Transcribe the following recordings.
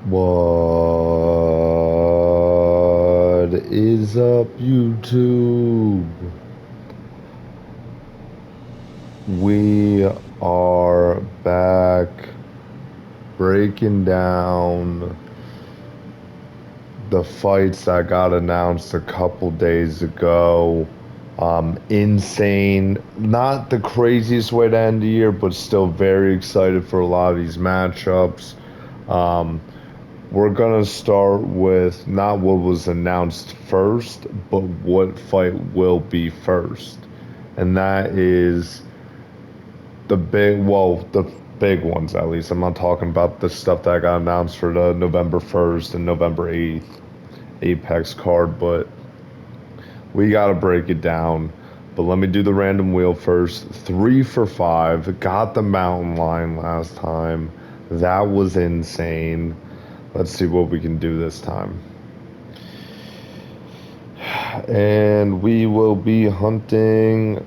What is up, YouTube? We are back breaking down the fights that got announced a couple days ago. Insane. Not the craziest way to end the year, but still very excited for a lot of these matchups. Um, We're gonna start with not what was announced first, but what fight will be first. And that is the big ones at least. I'm not talking about the stuff that got announced for the November 1st and November 8th Apex card, but we gotta break it down. But let me do the random wheel first. 3 for 5. Got the mountain lion last time. That was insane. Let's see what we can do this time. And we will be hunting.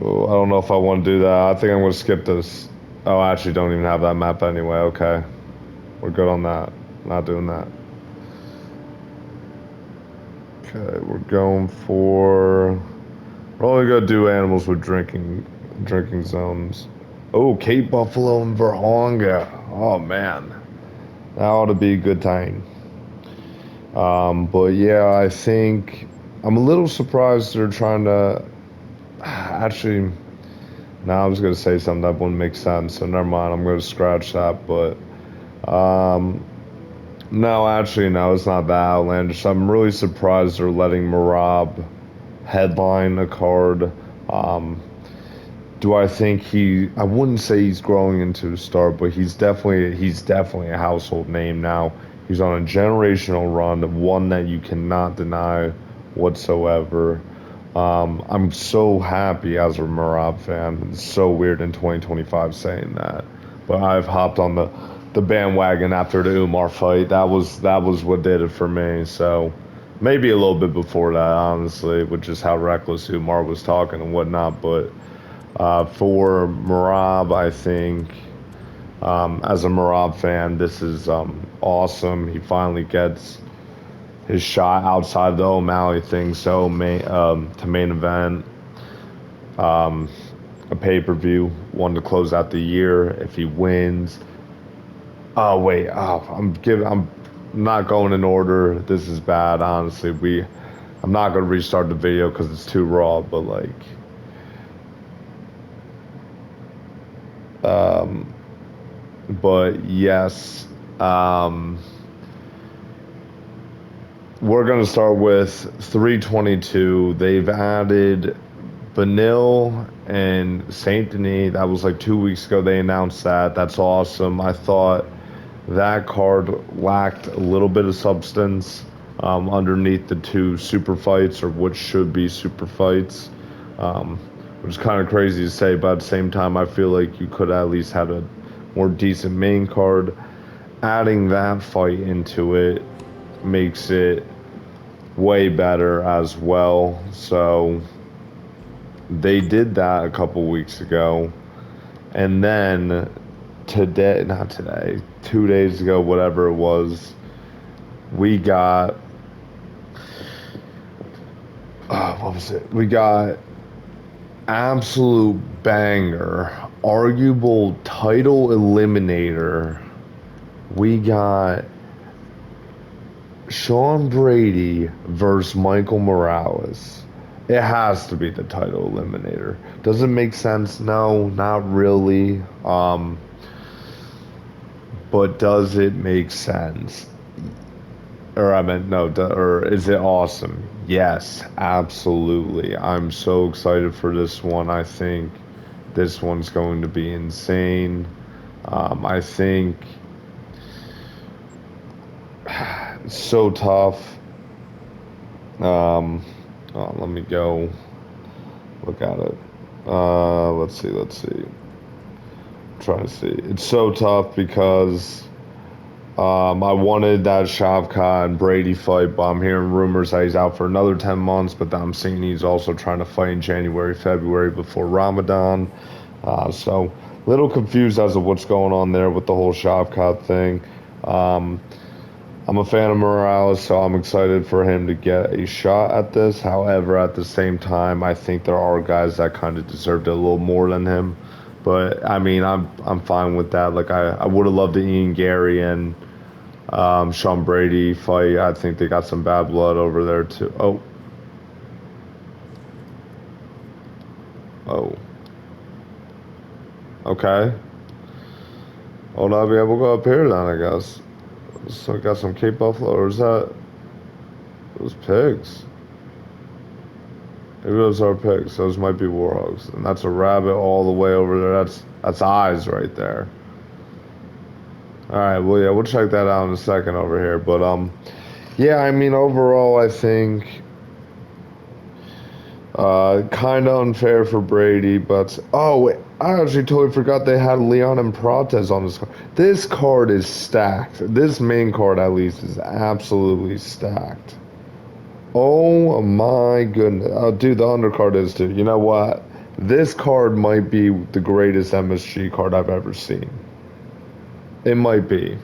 Oh, I don't know if I want to do that. I think I'm going to skip this. Oh, I actually don't even have that map anyway. Okay. We're good on that. Not doing that. Okay, we're going for... We're only going to do animals with drinking zones. Oh, Cape Buffalo and Verhonga. Oh, man. That ought to be a good time. But yeah, I think I'm a little surprised they're trying to actually. Now I was gonna say something that wouldn't make sense, so never mind. I'm gonna scratch that. But um, no, actually, no, it's not that outlandish. I'm really surprised they're letting Marab headline a card. Um, do I think he? I wouldn't say he's growing into a star, but he's definitely a household name now. He's on a generational run, one that you cannot deny whatsoever. I'm so happy as a Marab fan. It's so weird in 2025 saying that, but I've hopped on the bandwagon after the Umar fight. That was what did it for me. So maybe a little bit before that, honestly, with just how reckless Umar was talking and whatnot, but. For Marab, I think as a Marab fan, this is awesome. He finally gets his shot outside the O'Malley thing, so to main event, um, a pay-per-view, one to close out the year. If he wins, oh wait, I'm not going in order. This is bad, honestly. I'm not gonna restart the video because it's too raw, but like. Um, but yes, um, we're going to start with 322. They've added Benil and Saint Denis. That was like 2 weeks ago. They announced that. That's awesome. I thought that card lacked a little bit of substance underneath the two super fights, or what should be super fights. Um, which is kind of crazy to say, but at the same time, I feel like you could at least had a more decent main card. Adding that fight into it makes it way better as well. So they did that a couple weeks ago. And then today, not today, 2 days ago, whatever it was, we got, what was it? We got absolute banger, arguable title eliminator. We got Sean Brady versus Michael Morales. It has to be the title eliminator. Does it make sense? No, not really. But does it make sense? Or I meant no, or is it awesome? Yes, absolutely. I'm so excited for this one. I think this one's going to be insane. I think it's so tough. Let me go look at it. Let's see. I'm trying to see. It's so tough because I wanted that Shavkat and Brady fight, but I'm hearing rumors that he's out for another 10 months, but I'm seeing he's also trying to fight in January, February before Ramadan. So little confused as to what's going on there with the whole Shavkat thing. Um, I'm a fan of Morales, so I'm excited for him to get a shot at this. However, at the same time, I think there are guys that kind of deserved it a little more than him. But I mean, I'm fine with that. Like I would have loved the Ian Gary and Sean Brady fight. I think they got some bad blood over there too. Oh, oh, okay. Well, I'll be able to go up here then, I guess. So I got some Cape Buffalo, or is that those pigs? Maybe those are pigs. Those might be warhogs, and that's a rabbit all the way over there. That's eyes right there. All right, well yeah, we'll check that out in a second over here. But yeah, I mean overall, I think kind of unfair for Brady. But oh, wait, I actually totally forgot they had Leon and Prates on this card. This card is stacked. This main card at least is absolutely stacked. Oh my goodness. Oh, dude, the undercard is too. You know what? This card might be the greatest MSG card I've ever seen. It might be.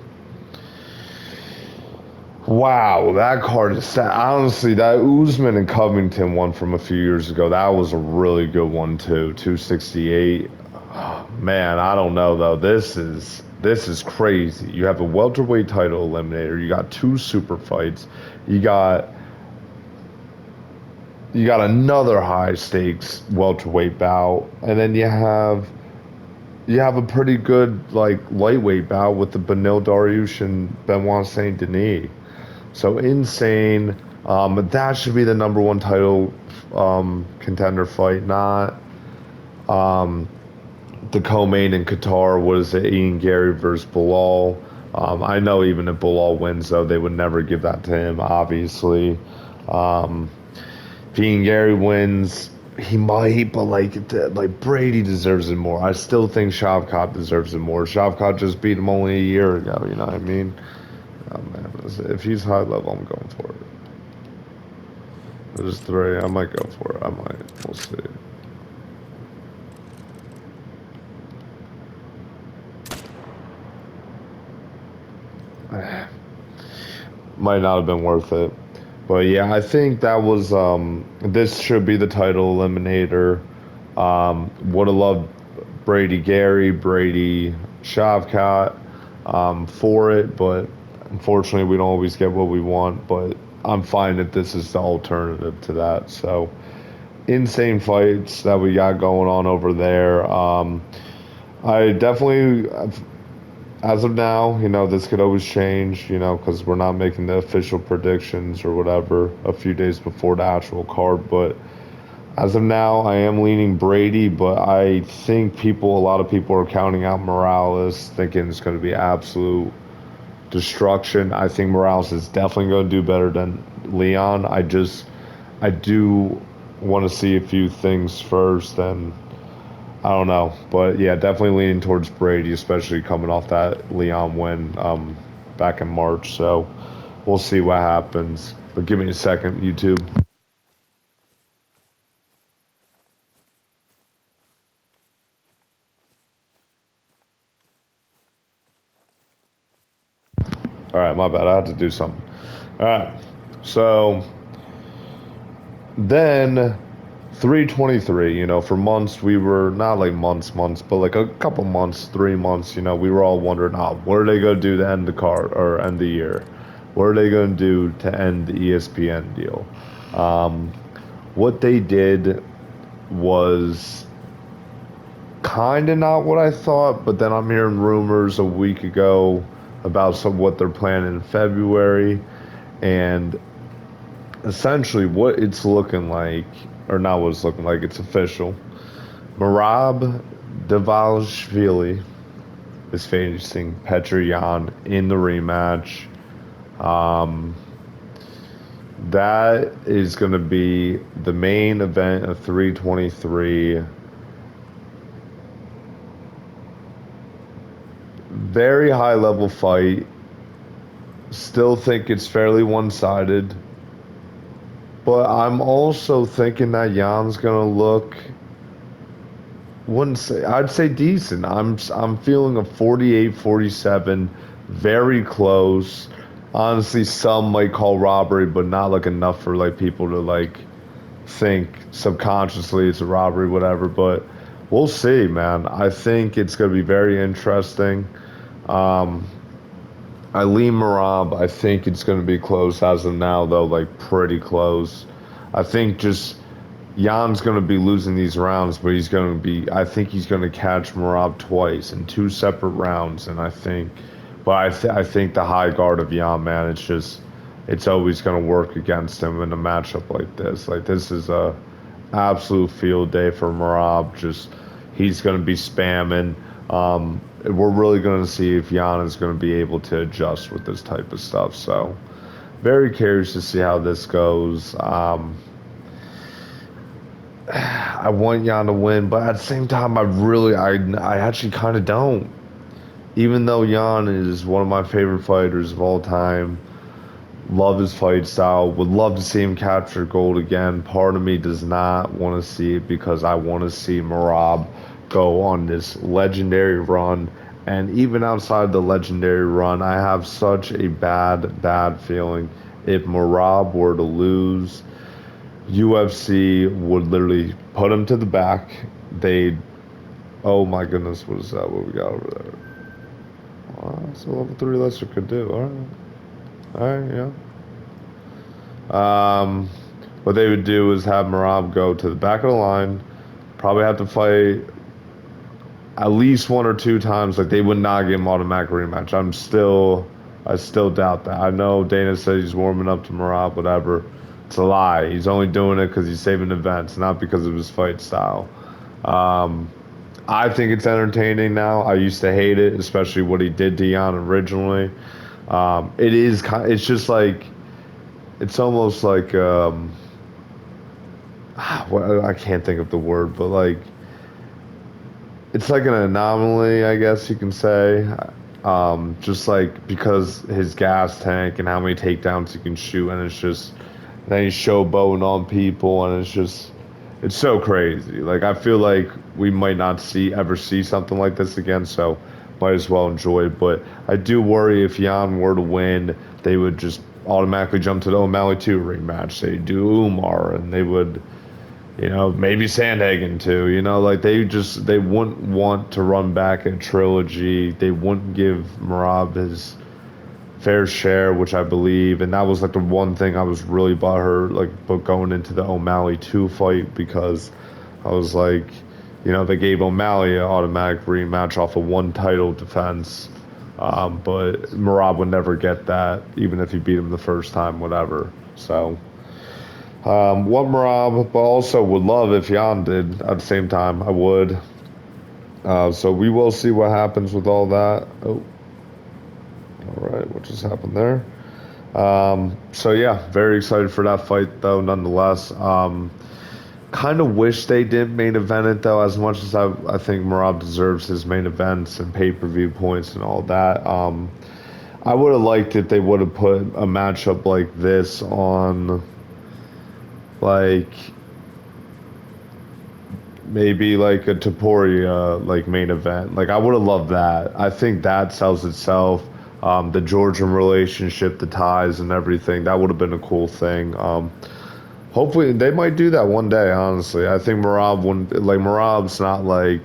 Wow, that card is sad. Honestly, that Usman and Covington one from a few years ago, that was a really good one too. 268. Oh, man, I don't know though. This is crazy. You have a welterweight title eliminator. You got two super fights. You got you got another high stakes welterweight bout, and then you have a pretty good like lightweight bout with the Benil Dariush and Benoit Saint Denis. So insane. That should be the number one title contender fight, not the co-main in Qatar. Was it Ian Gary versus Bilal? I know even if Bilal wins, though, they would never give that to him, obviously. Um, if Ian Gary wins, he might, but like Brady deserves it more. I still think Shavkat deserves it more. Shavkat just beat him only a year ago. You know what I mean? Oh man, if he's high level, I'm going for it. There's three. I might go for it. I might. We'll see. Might not have been worth it. But yeah, I think that was this should be the title eliminator. Would have loved Brady Gary, Brady Shavkat for it, but unfortunately we don't always get what we want. But I'm fine if this is the alternative to that. So insane fights that we got going on over there. I definitely as of now, this could always change, because we're not making the official predictions or whatever a few days before the actual card. But as of now, I am leaning Brady, but I think a lot of people are counting out Morales, thinking it's going to be absolute destruction. I think Morales is definitely going to do better than Leon. I do want to see a few things first, and I don't know, but yeah, definitely leaning towards Brady, especially coming off that Leon win back in March. So we'll see what happens. But give me a second, YouTube. All right, my bad. I had to do something. All right, so then 323. For months we were not like months, but like a couple months, 3 months. We were all wondering, what are they gonna do to end the card or end the year? What are they gonna do to end the ESPN deal? Um, what they did was kind of not what I thought, but then I'm hearing rumors a week ago about what they're planning in February, and essentially what it's looking like, or not what it's looking like, it's official. Merab Dvalishvili is facing Petr Yan in the rematch. Um, that is going to be the main event of 323. Very high level fight. Still think it's fairly one sided. But I'm also thinking that Jan's going to look Wouldn't say, I'd say decent. I'm feeling a 48-47, very close. Honestly, some might call robbery, but not like enough for like people to like think subconsciously it's a robbery, whatever. But we'll see, man. I think it's going to be very interesting. Um, Eileen Marab, I think it's going to be close as of now, though, like pretty close. I think just Jan's going to be losing these rounds, but he's going to be, I think he's going to catch Marab twice in two separate rounds. And I think, but I think the high guard of Jan, man, it's just, it's always going to work against him in a matchup like this. Like, this is a absolute field day for Marab. Just, he's going to be spamming. We're really going to see if Jan is going to be able to adjust with this type of stuff. So, very curious to see how this goes. I want Jan to win, but at the same time, I actually kind of don't. Even though Jan is one of my favorite fighters of all time, love his fight style, would love to see him capture gold again. Part of me does not want to see it because I want to see Marab go on this legendary run. And even outside the legendary run, I have such a bad feeling if Marab were to lose. UFC would literally put him to the back. They'd, oh my goodness, what is that? What we got over there? So level 3 Lester could do. All right, yeah. What they would do is have Marab go to the back of the line, probably have to fight at least one or two times. Like they would not give him automatic rematch. I still doubt that. I know Dana said he's warming up to Marab, whatever. It's a lie. He's only doing it because he's saving events, not because of his fight style. Um, I think it's entertaining now. I used to hate it, especially what he did to Jan originally. It is kind. It's just like it's almost like well, I can't think of the word, but like it's like an anomaly, I guess you can say. Just like because his gas tank and how many takedowns he can shoot, and it's just then he's showboating on people, and it's so crazy. Like I feel like we might not ever see something like this again, so might as well enjoy it. But I do worry if Jan were to win, they would just automatically jump to the O'Malley 2 rematch. They do Umar, and they would maybe Sandhagen too. Like they wouldn't want to run back a trilogy. They wouldn't give Marab his fair share, which I believe, and that was like the one thing I was really butthurt like but going into the O'Malley 2 fight because I was like, they gave O'Malley an automatic rematch off of one title defense. But Marab would never get that, even if he beat him the first time, whatever. So what Marab, but also would love if Jan did at the same time. I would. So we will see what happens with all that. Oh, all right, what just happened there? So yeah, very excited for that fight though, nonetheless. Kind of wish they didn't main event it though, as much as I think Marab deserves his main events and pay-per-view points and all that. I would have liked it they would have put a matchup like this on like maybe like a Taporia like main event. Like I would have loved that. I think that sells itself. The Georgian relationship, the ties and everything, that would have been a cool thing. Hopefully they might do that one day, honestly. I think Marab wouldn't like Marab's not like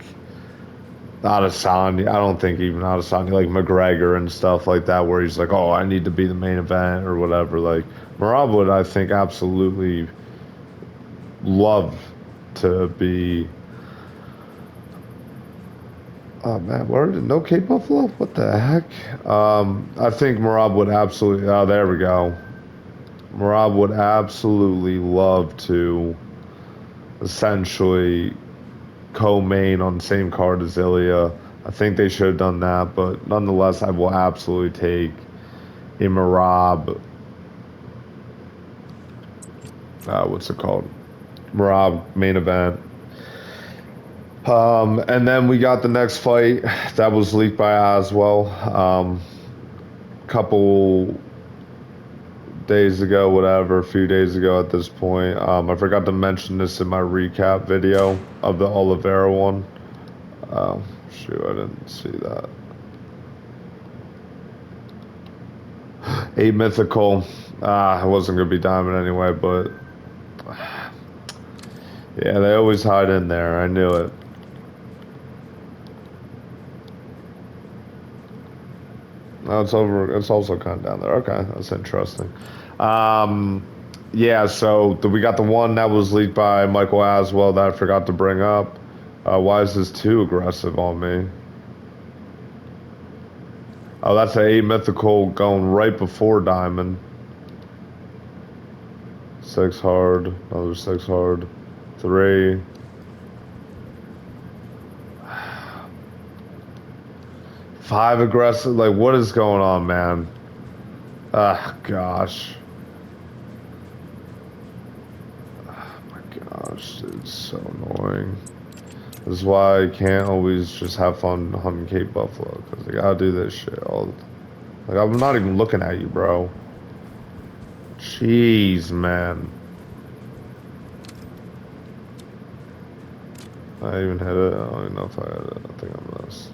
Adesanya. I don't think even Adesanya like McGregor and stuff like that where he's like, oh, I need to be the main event or whatever. Like Marab would I think absolutely love to be. Oh man, where did no Cape Buffalo? What the heck? I think Marab would absolutely. Oh, there we go. Marab would absolutely love to essentially co-main on the same card as Ilya. I think they should have done that, but nonetheless, I will absolutely take a Marab. What's it called? Marab main event. And then we got the next fight that was leaked by Aswell. Couple days ago, whatever, a few days ago at this point. I forgot to mention this in my recap video of the Oliveira one. Oh, shoot, I didn't see that. 8 mythical. I wasn't gonna be diamond anyway, but yeah, they always hide in there. I knew it. No, it's over. It's also kind of down there. Okay, that's interesting. Um, yeah, so we got the one that was leaked by Michael Aswell that I forgot to bring up. Why is this too aggressive on me? Oh, that's an 8 mythical going right before diamond. 6 hard, another 6 hard, 3. 5 aggressive. Like, what is going on, man? Ah, gosh. Oh my gosh, dude, it's so annoying. This is why I can't always just have fun hunting Cape Buffalo, because I gotta do this shit all the time. Like, I'm not even looking at you, bro. Jeez, man. I even hit it. I don't even know if I hit it. I think I missed.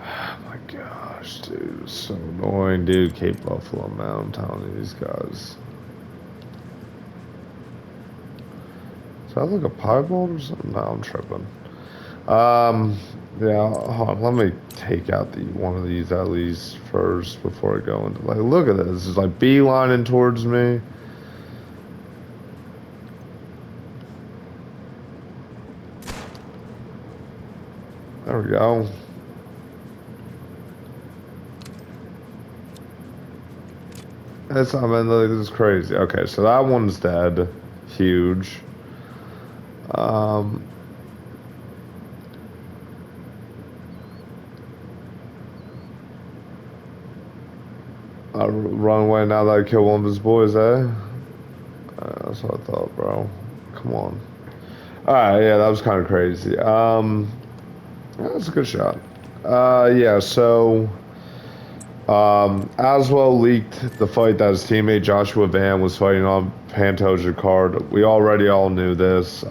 Oh my gosh, dude. It's so annoying, dude. Cape Buffalo, man. I'm telling you, these guys. Is that like a piebald or something? No, I'm tripping. Yeah, hold on. Let me take out one of these at least first before I go into, like, look at this. It's like beelining towards me. There we go. That's, I mean, like, this is crazy. Okay, so that one's dead. Huge. Um, I run away now that I killed one of his boys, eh? That's what I thought, bro. Come on. Alright, yeah, that was kind of crazy. That was a good shot. Yeah, so Aswell leaked the fight that his teammate Joshua Van was fighting on Pantoja card. We already all knew this.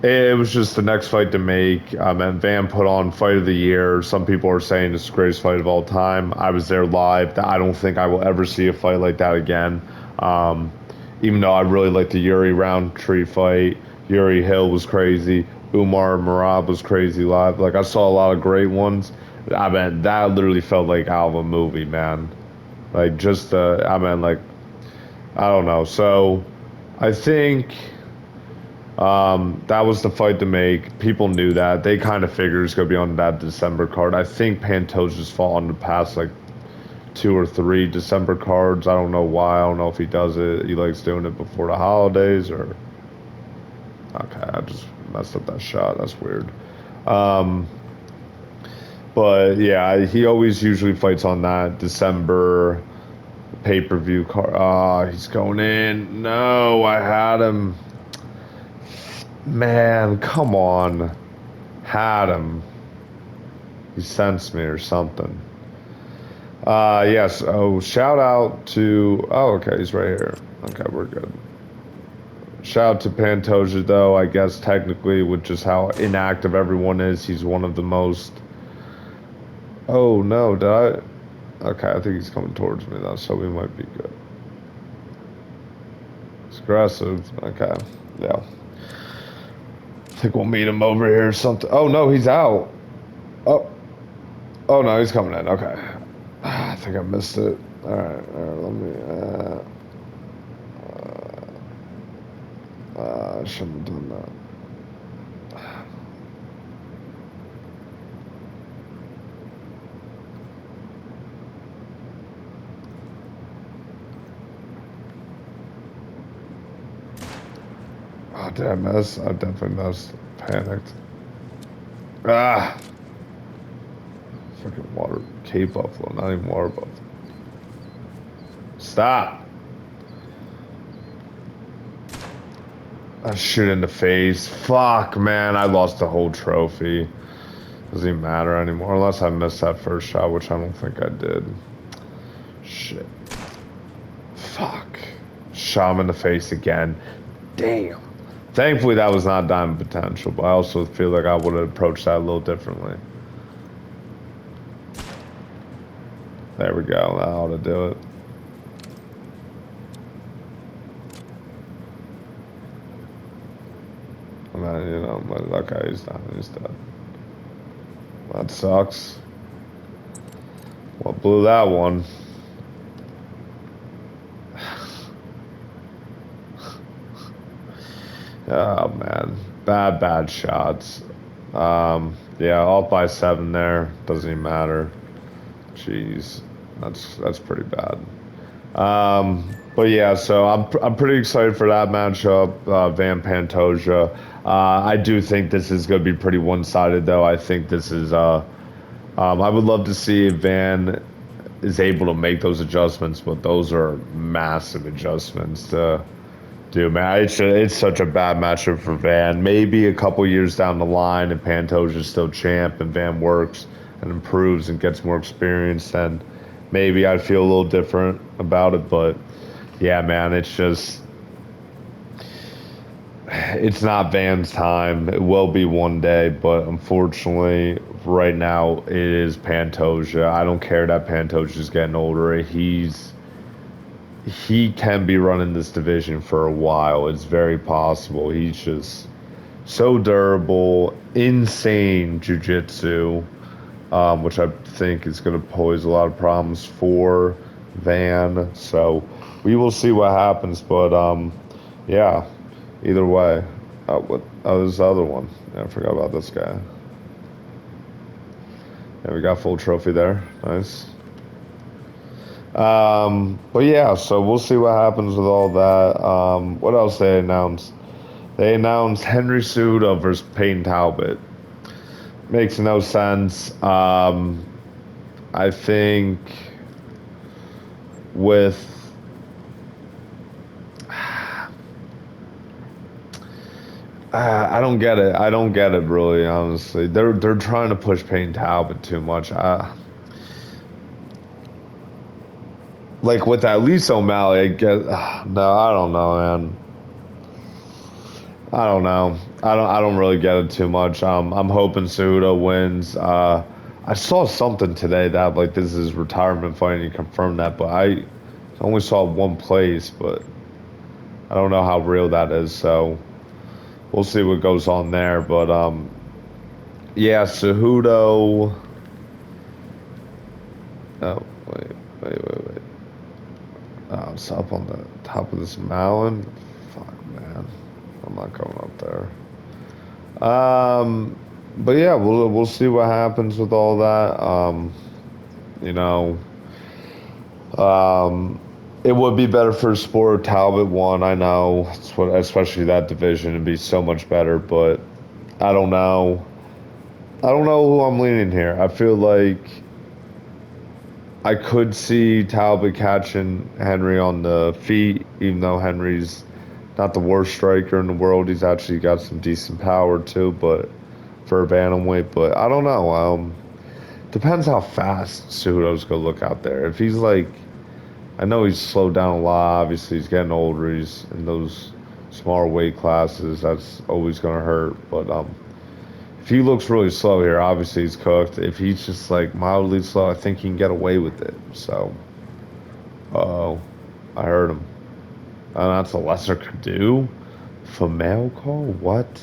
It was just the next fight to make. And Van put on fight of the year. Some people are saying it's the greatest fight of all time. I was there live. I don't think I will ever see a fight like that again. Um, Even though I really liked the Yuri Roundtree fight. Yuri Hill was crazy. Umar Marab was crazy live. Like, I saw a lot of great ones. I mean, that literally felt like out of a movie, man. Like, just, I mean, like, I don't know. So, I think that was the fight to make. People knew that. They kind of figured it's going to be on that December card. I think Pantoja's fought on the past, like, 2 or 3 December cards. I don't know why. I don't know if he does it. He likes doing it before the holidays or... Okay, I just messed up that shot. That's weird. Um, but yeah, he always usually fights on that December pay-per-view card. Ah, he's going in. No, I had him. Man, come on. Had him. He sensed me or something. Yes. Oh, shout out to... Oh, okay, he's right here. Okay, we're good. Shout out to Pantoja, though. I guess technically, with just how inactive everyone is, he's one of the most... Oh, no, did I... Okay, I think he's coming towards me, though, so we might be good. It's aggressive. Okay, yeah. I think we'll meet him over here or something. Oh, no, he's out. Oh. Oh, no, he's coming in. Okay. I think I missed it. All right, let me... I shouldn't have done that. Oh, did I miss? I definitely missed. Panicked. Ah! Freaking water. Cape buffalo, not even water buffalo. Stop! I shoot in the face. Fuck, man. I lost the whole trophy. Doesn't even matter anymore. Unless I missed that first shot, which I don't think I did. Shit. Fuck. Shot him in the face again. Damn. Thankfully, that was not diamond potential, but I also feel like I would have approached that a little differently. There we go. That ought to do it. And then, you know, okay, he's done. He's dead. That sucks. What blew that one? Oh man, bad shots. Yeah, off by 7 there. Doesn't even matter. Jeez, that's pretty bad. But yeah, so I'm pretty excited for that matchup, Van Pantoja. I do think this is going to be pretty one-sided, though. I think this is. I would love to see if Van is able to make those adjustments, but those are massive adjustments to do, man. It's such a bad matchup for Van. Maybe a couple years down the line, if Pantoja's still champ and Van works and improves and gets more experience, then maybe I'd feel a little different about it. But yeah, man, it's not Van's time. It will be one day, but unfortunately, right now it is Pantoja. I don't care that Pantoja's getting older. He can be running this division for a while. It's very possible. He's just so durable, insane jujitsu, which I think is going to pose a lot of problems for Van. So we will see what happens. But yeah, either way. There's the other one. Yeah, I forgot about this guy. Yeah, we got full trophy there. Nice. But yeah, so we'll see what happens with all that. What else they announced? They announced Henry Cejudo versus Payne Talbot. Makes no sense. I think with I don't get it. I don't get it really. Honestly, they're trying to push Payne Talbot too much. Like with at least O'Malley, I get no. I don't know, man. I don't know. I don't really get it too much. I'm hoping Cejudo wins. I saw something today that like this is retirement fight and he confirmed that, but I only saw one place, but I don't know how real that is. So we'll see what goes on there. But yeah, Cejudo. Oh wait. Oh, it's up on the top of this mountain. Fuck, man. I'm not going up there. But yeah, we'll see what happens with all that. You know, um, it would be better for sport. Talbot won. I know, especially that division, it'd be so much better. But I don't know. I don't know who I'm leaning here. I feel like I could see Talbot catching Henry on the feet, even though Henry's not the worst striker in the world. He's actually got some decent power too, but for a bantamweight. But I don't know. Depends how fast Cejudo's gonna look out there. If he's like, I know he's slowed down a lot. Obviously, he's getting older. He's in those smaller weight classes. That's always gonna hurt. But if he looks really slow here, obviously he's cooked. If he's just like mildly slow, I think he can get away with it. So, oh, I heard him. That's a lesser could do. Female call? What?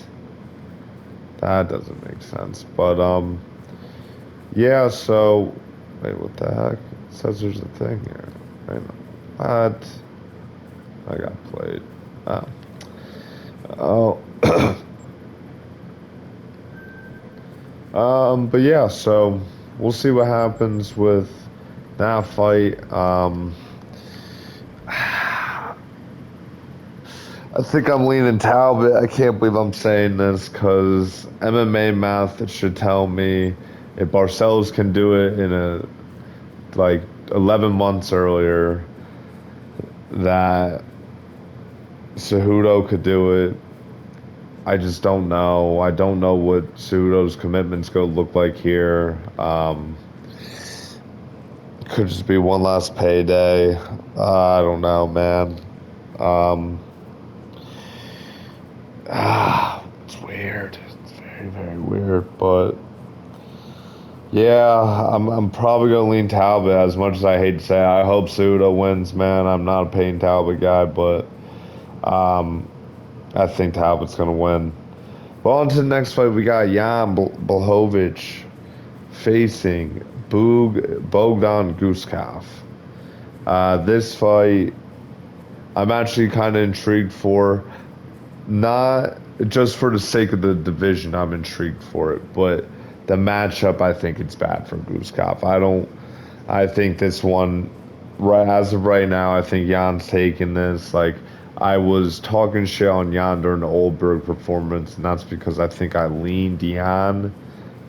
That doesn't make sense. But yeah. So, wait, what the heck? It says there's a thing here. Wait, what? I got played. Oh. Oh. But yeah, so we'll see what happens with that fight. I think I'm leaning Talbot. I can't believe I'm saying this because MMA math should tell me if Barcelos can do it in a like 11 months earlier, that Cejudo could do it. I just don't know. I don't know what Cejudo's commitment's going to look like here. Could just be one last payday. I don't know, man. Um, It's weird. It's very, very weird. But yeah, I'm probably gonna lean Talbot. As much as I hate to say it, I hope Suda wins, man. I'm not a Payne Talbot guy, but um, I think Talbot's gonna win. Well, on to the next fight, we got Jan Blachowicz facing Bogdan Guskov. This fight, I'm actually kind of intrigued for. Not just for the sake of the division, I'm intrigued for it, but the matchup, I think it's bad for Guskov. I think this one, right as of right now, I think Jan's taking this. Like, I was talking shit on Jan during the Oldberg performance, and that's because I think I leaned Jan,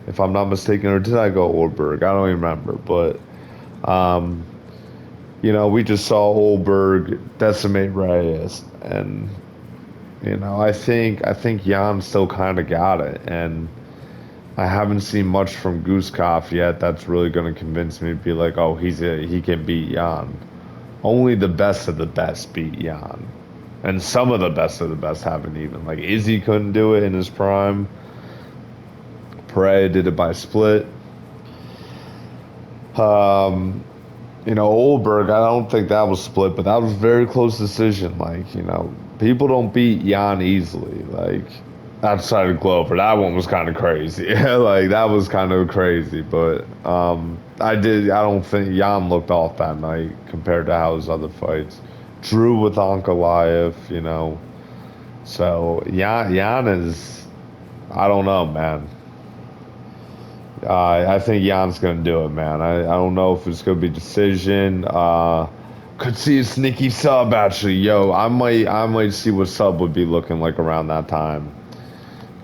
if I'm not mistaken, or did I go Oldberg? I don't even remember, but um, we just saw Oldberg decimate Reyes, and I think Jan still kind of got it, and I haven't seen much from Guskov yet. That's really going to convince me to be like, oh, he can beat Jan. Only the best of the best beat Jan, and some of the best of the best haven't even. Like Izzy couldn't do it in his prime. Pereira did it by split. Um, Oldberg, I don't think that was split, but that was a very close decision. Like, people don't beat Jan easily. Like, outside of Glover, that one was kind of crazy. Yeah, like that was kind of crazy. But I don't think Jan looked off that night compared to how his other fights. Drew with Ankalaev. So Jan is, I don't know, man. I think Jan's gonna do it, man. I don't know if it's gonna be decision. Could see a sneaky sub actually. Yo, I might see what sub would be looking like around that time.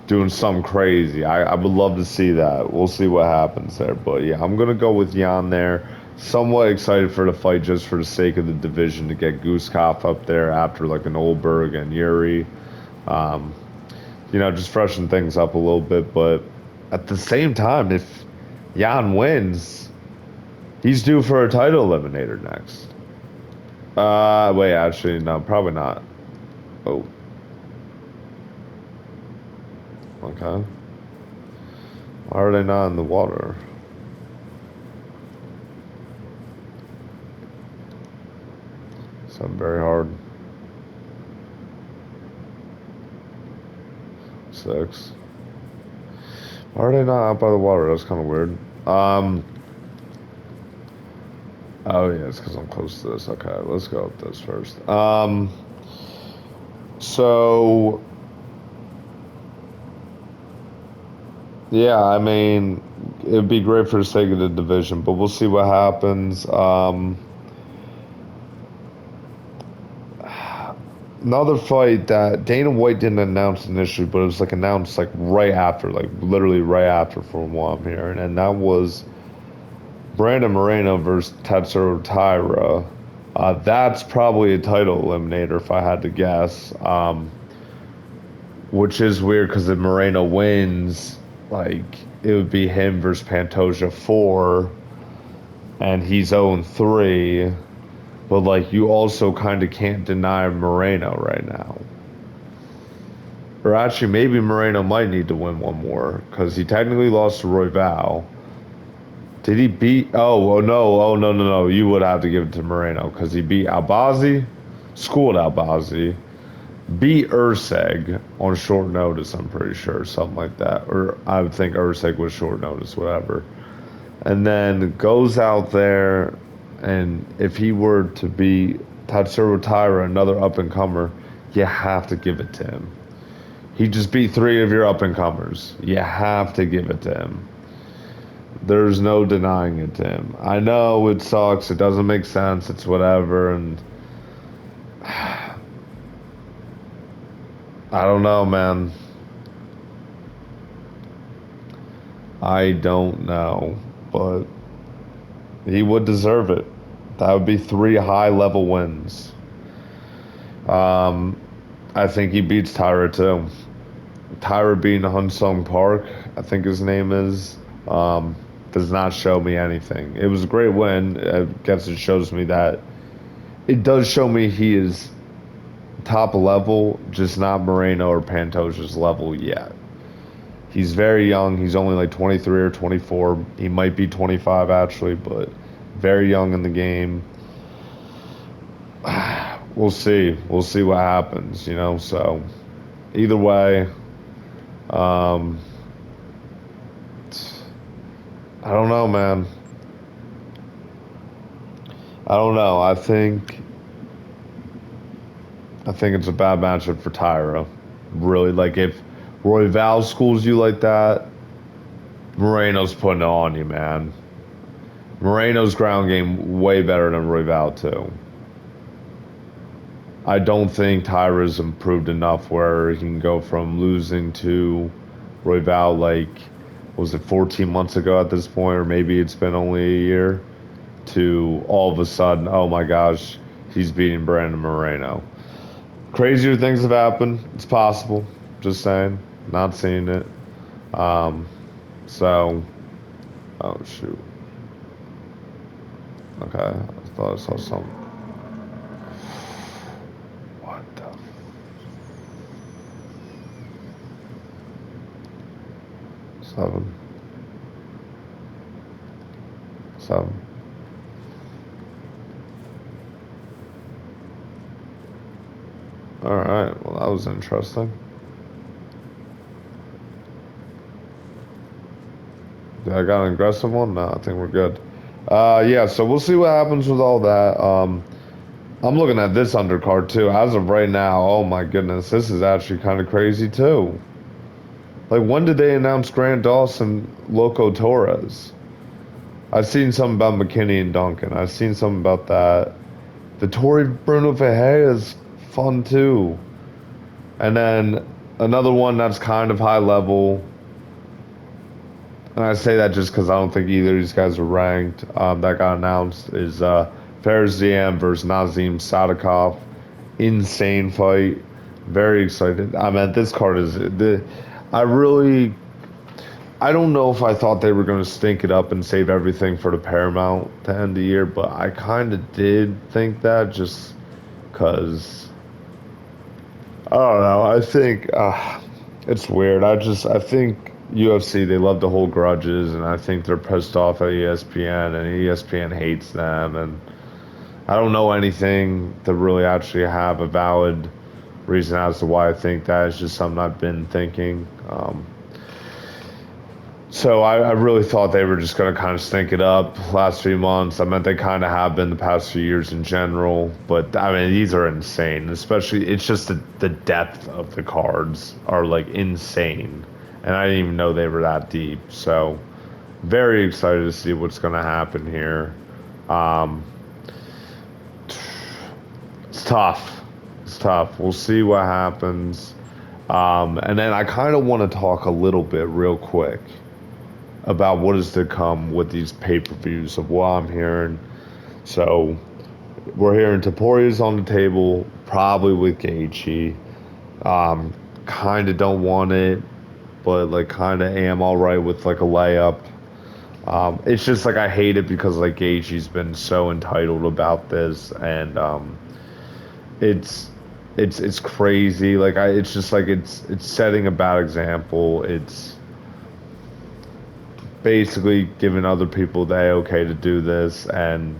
Doing something crazy. I would love to see that. We'll see what happens there. But yeah, I'm gonna go with Jan there. Somewhat excited for the fight just for the sake of the division to get Guskov up there after like an Oldberg and Yuri. Um, just freshen things up a little bit. But at the same time, if Jan wins, he's due for a title eliminator next. Wait, actually, no, probably not. Oh, okay. Why are they not in the water? Something very hard. 6. Why are they not out by the water? That's kind of weird. Oh yeah, it's because I'm close to this. Okay, let's go up this first. So yeah, I mean, it'd be great for the sake of the division, but we'll see what happens. Another fight that Dana White didn't announce initially, but it was like announced like right after, like literally right after from what I'm hearing, and that was Brandon Moreno versus Tatsuro Taira. That's probably a title eliminator if I had to guess. Which is weird because if Moreno wins, like it would be him versus Pantoja 4, and he's 0-3. But like you also kind of can't deny Moreno right now. Or actually, maybe Moreno might need to win one more because he technically lost to Royval. Did he beat? Oh, no! Oh, no, no, no! You would have to give it to Moreno because he beat Albazi, schooled Albazi, beat Urseg on short notice. I'm pretty sure something like that, or I would think Urseg was short notice, whatever. And then goes out there, and if he were to be Tatsuro Taira, another up and comer, you have to give it to him. He just beat 3 of your up and comers. You have to give it to him. There's no denying it to him. I know it sucks. It doesn't make sense. It's whatever. And I don't know, man. I don't know. But he would deserve it. That would be 3 high level wins. I think he beats Taira too. Taira being Hunsung Park, I think his name is. Does not show me anything. It was a great win. I guess it shows me that it does show me he is top level, just not Moreno or Pantosia's level yet. He's very young. He's only like 23 or 24. He might be 25 actually, but very young in the game. We'll see. We'll see what happens, you know. So either way, um, I don't know, man. I don't know. I think it's a bad matchup for Tyra. Really, like if Royval schools you like that, Moreno's putting it on you, man. Moreno's ground game way better than Royval too. I don't think Tyra's improved enough where he can go from losing to Royval like was it 14 months ago at this point, or maybe it's been only a year, to all of a sudden, oh my gosh, he's beating Brandon Moreno. Crazier things have happened. It's possible. Just saying. Not seeing it. Um, so, oh shoot. Okay, I thought I saw something. What the? 7. 7. All right. Well, that was interesting. I got an aggressive one? No, I think we're good. Yeah, so we'll see what happens with all that. I'm looking at this undercard too. As of right now, oh my goodness, this is actually kind of crazy too. Like, when did they announce Grant Dawson, Loco Torres? I've seen something about McKinney and Duncan. I've seen something about that. The Tory Bruno Ferreira is fun too. And then another one that's kind of high level. And I say that just because I don't think either of these guys are ranked. That got announced is Fares Ziam versus Nazim Sadikov. Insane fight. Very excited. I mean, this card is I really. I don't know if I thought they were going to stink it up and save everything for the Paramount to end the year, but I kind of did think that just because. I don't know. I think it's weird. I think UFC, they love to hold grudges, and I think they're pissed off at ESPN, and ESPN hates them, and I don't know anything to really actually have a valid reason as to why I think that. It's just something I've been thinking. So I really thought they were just going to kind of stink it up last few months. I mean, they kind of have been the past few years in general. But, I mean, these are insane. Especially, it's just the depth of the cards are, like, insane. And I didn't even know they were that deep. So, very excited to see what's going to happen here. It's tough. It's tough. We'll see what happens. And then I kind of want to talk a little bit real quick about what is to come with these pay-per-views of what I'm hearing. So we're hearing Toporia's on the table, probably with Gaethje. Kind of don't want it, but like kind of am all right with like a layup. It's just like I hate it because like Gaethje's been so entitled about this, and it's crazy. Like it's just like it's setting a bad example. It's basically giving other people the okay to do this, and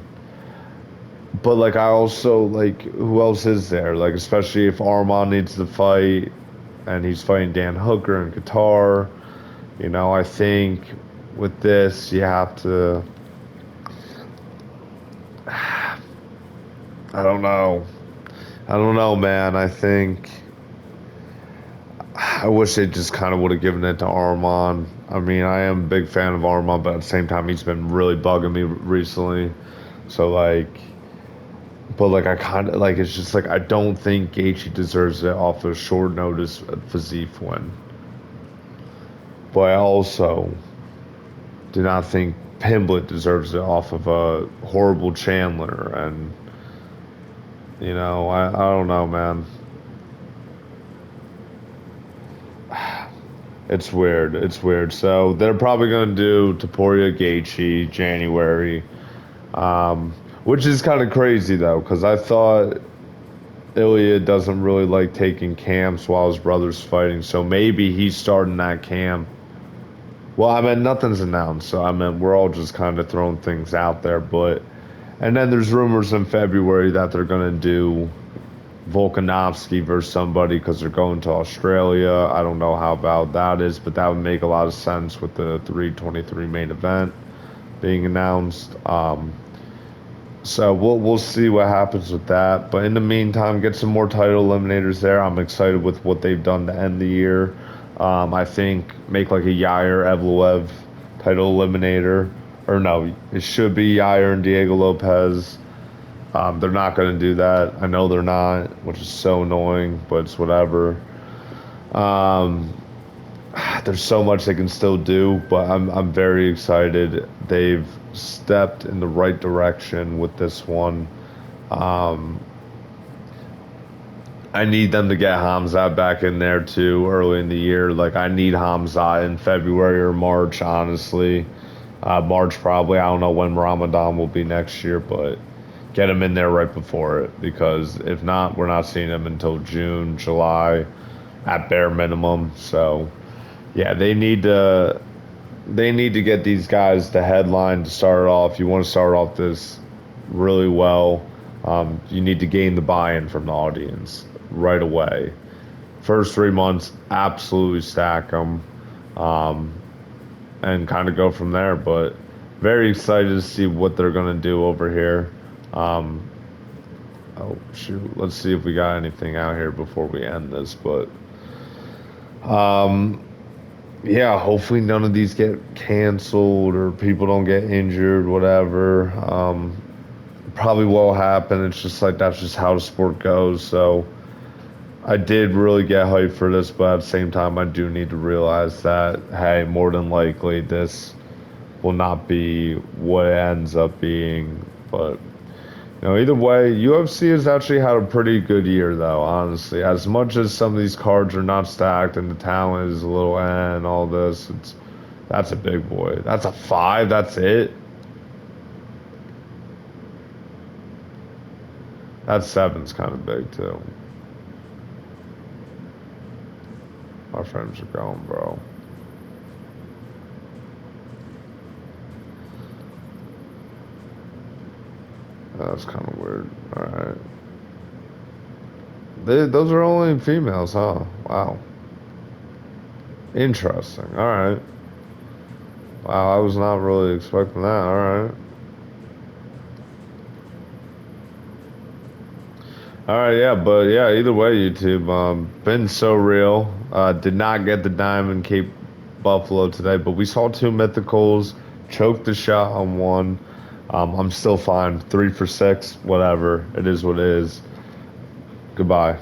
but like I also like, who else is there, like especially if Arman needs to fight and he's fighting Dan Hooker in Qatar, you know. I think with this you have to I don't know, man. I think I wish they just kind of would have given it to Arman. I mean, I am a big fan of Arman, but at the same time, he's been really bugging me recently. So, like, but, like, I kind of, like, it's just, like, I don't think Gaethje deserves it off a short notice Fiziev win. But I also do not think Pimblett deserves it off of a horrible Chandler. And, you know, I don't know, man. It's weird. It's weird. So they're probably going to do Topuria Gaethje January, which is kind of crazy though, because I thought Ilya doesn't really like taking camps while his brother's fighting, so maybe he's starting that camp. Well, I mean, nothing's announced, so I mean, we're all just kind of throwing things out there, but. And then there's rumors in February that they're going to do Volkanovski versus somebody because they're going to Australia. I don't know how about that is, but that would make a lot of sense with the 323 main event being announced. So we'll see what happens with that. But in the meantime, get some more title eliminators there. I'm excited with what they've done to end the year. I think make like a Yair Evloev title eliminator. Or no, it should be Yair and Diego Lopez. They're not going to do that. I know they're not, which is so annoying, but it's whatever. Um, there's so much they can still do, but I'm very excited. They've stepped in the right direction with this one. Um, I need them to get Hamzat back in there too early in the year. Like I need Hamzat in February or March, honestly. March probably. I don't know when Ramadan will be next year, but get him in there right before it because if not, we're not seeing him until June, July, at bare minimum. So yeah, they need to get these guys the headline to start off. You want to start off this really well. You need to gain the buy-in from the audience right away. First 3 months, absolutely stack them, and kind of go from there. But very excited to see what they're gonna do over here. Um, oh shoot, let's see if we got anything out here before we end this. But um, yeah, hopefully none of these get canceled or people don't get injured, whatever. Probably will happen. It's just like that's just how the sport goes. So I did really get hyped for this, but at the same time, I do need to realize that hey, more than likely this will not be what it ends up being. But either way, UFC has actually had a pretty good year, though. Honestly, as much as some of these cards are not stacked and the talent is a little and all this, that's a big boy. That's a 5. That's it. That 7's kind of big too. Our friends are going, bro. That's kind of weird. All right. Those are only females, huh? Wow. Interesting. All right. Wow, I was not really expecting that. All right. All right, yeah, but yeah, either way, YouTube, been so real. Did not get the Diamond Cape Buffalo today, but we saw 2 mythicals, choked the shot on one. I'm still fine. 3 for 6, whatever. It is what it is. Goodbye.